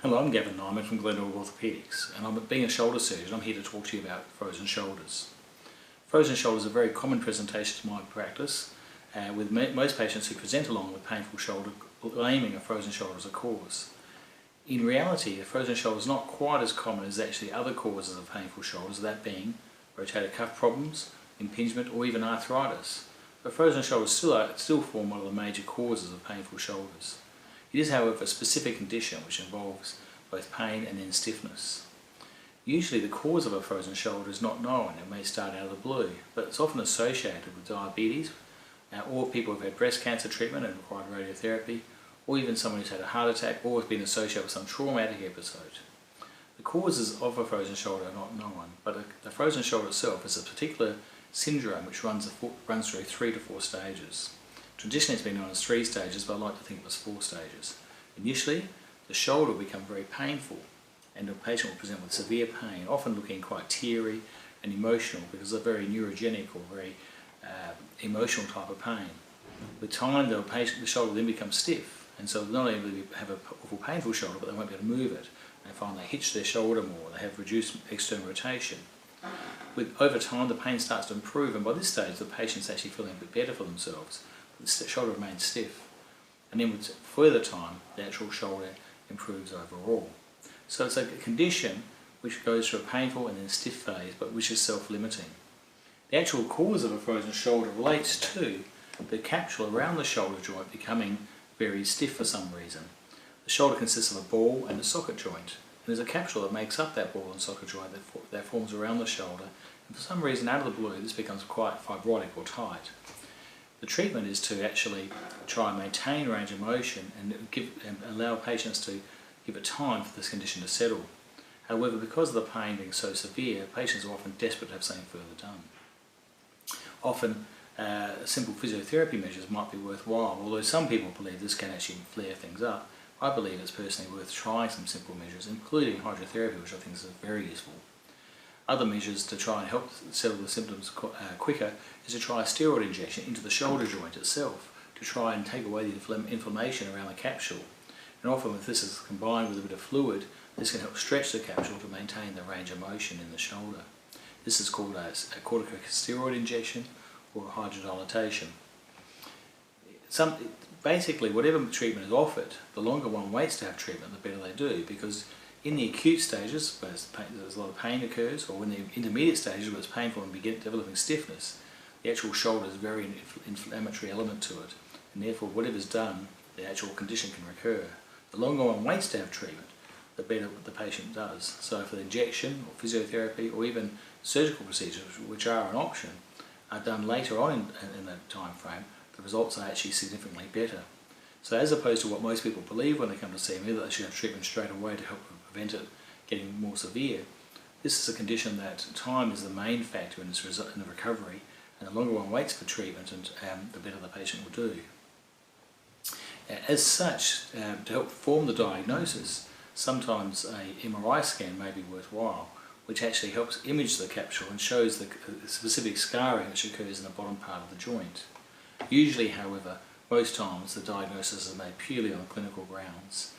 Hello, I'm Gavin Nimon from Glenelg Orthopaedics, and being a shoulder surgeon, I'm here to talk to you about frozen shoulders. Frozen shoulders are a very common presentation to my practice, with most patients who present along with painful shoulder blaming a frozen shoulder as a cause. In reality, a frozen shoulder is not quite as common as actually other causes of painful shoulders, that being rotator cuff problems, impingement, or even arthritis. But frozen shoulders still form one of the major causes of painful shoulders. It is, however, a specific condition which involves both pain and then stiffness. Usually the cause of a frozen shoulder is not known. It may start out of the blue, but it's often associated with diabetes, or people who have had breast cancer treatment and required radiotherapy, or even someone who's had a heart attack or has been associated with some traumatic episode. The causes of a frozen shoulder are not known, but the frozen shoulder itself is a particular syndrome which runs through 3 to 4 stages. Traditionally it's been known as 3 stages, but I like to think it was 4 stages. Initially, the shoulder will become very painful and the patient will present with severe pain, often looking quite teary and emotional because of a very neurogenic or very emotional type of pain. With time, the shoulder then becomes stiff, and so not only will they have a awful painful shoulder, but they won't be able to move it. They find they hitch their shoulder more, they have reduced external rotation. Over time, the pain starts to improve, and by this stage, the patient's actually feeling a bit better for themselves. The shoulder remains stiff, and then with further time the actual shoulder improves overall. So it's a condition which goes through a painful and then stiff phase, but which is self-limiting. The actual cause of a frozen shoulder relates to the capsule around the shoulder joint becoming very stiff for some reason. The shoulder consists of a ball and a socket joint, and there's a capsule that makes up that ball and socket joint that forms around the shoulder, and for some reason out of the blue this becomes quite fibrotic or tight. The treatment is to actually try and maintain range of motion and allow patients to give it time for this condition to settle. However, because of the pain being so severe, patients are often desperate to have something further done. Often, simple physiotherapy measures might be worthwhile, although some people believe this can actually flare things up. I believe it's personally worth trying some simple measures, including hydrotherapy, which I think is very useful. Other measures to try and help settle the symptoms quicker is to try a steroid injection into the shoulder joint itself to try and take away the inflammation around the capsule. And often if this is combined with a bit of fluid, this can help stretch the capsule to maintain the range of motion in the shoulder. This is called a corticosteroid injection or a hydrodilatation. Basically, whatever treatment is offered, the longer one waits to have treatment, the better they do, because in the acute stages, where there's a lot of pain occurs, or in the intermediate stages where it's painful and begin developing stiffness, the actual shoulder is a very inflammatory element to it, and therefore whatever's done, the actual condition can recur. The longer one waits to have treatment, the better the patient does. So for the injection, or physiotherapy, or even surgical procedures, which are an option, are done later on in the time frame, the results are actually significantly better. So as opposed to what most people believe when they come to see me, that they should have treatment straight away to help prevent it getting more severe, this is a condition that time is the main factor in the recovery, and the longer one waits for treatment, the better the patient will do. As such, to help form the diagnosis, sometimes a MRI scan may be worthwhile, which actually helps image the capsule and shows the specific scarring which occurs in the bottom part of the joint. Usually, however, most times the diagnosis is made purely on clinical grounds,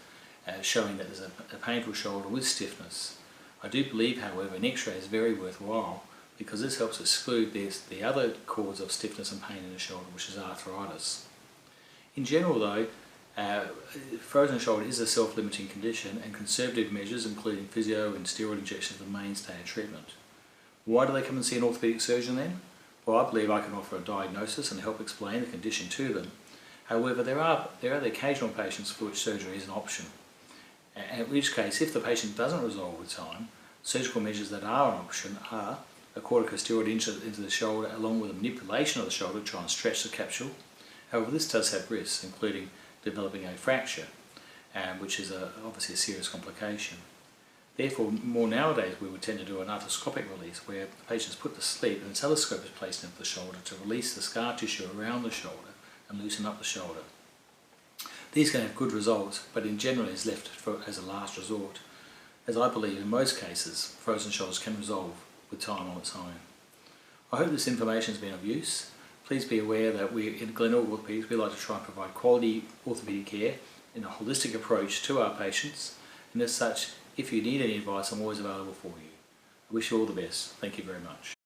showing that there's a painful shoulder with stiffness. I do believe, however, an X-ray is very worthwhile because this helps exclude the other cause of stiffness and pain in the shoulder, which is arthritis. In general though, frozen shoulder is a self-limiting condition, and conservative measures including physio and steroid injections are the mainstay of treatment. Why do they come and see an orthopaedic surgeon then? Well, I believe I can offer a diagnosis and help explain the condition to them. However, there are the occasional patients for which surgery is an option. In which case, if the patient doesn't resolve with time, surgical measures that are an option are a corticosteroid into the shoulder along with a manipulation of the shoulder to try and stretch the capsule. However, this does have risks, including developing a fracture, which is obviously a serious complication. Therefore, more nowadays we would tend to do an arthroscopic release where the patient's put to sleep and a telescope is placed into the shoulder to release the scar tissue around the shoulder and loosen up the shoulder. These can have good results, but in general is left as a last resort, as I believe in most cases frozen shoulders can resolve with time on its own. I hope this information has been of use. Please be aware that we in Glenelg Orthopaedics we like to try and provide quality orthopaedic care in a holistic approach to our patients, and as such, if you need any advice, I'm always available for you. I wish you all the best. Thank you very much.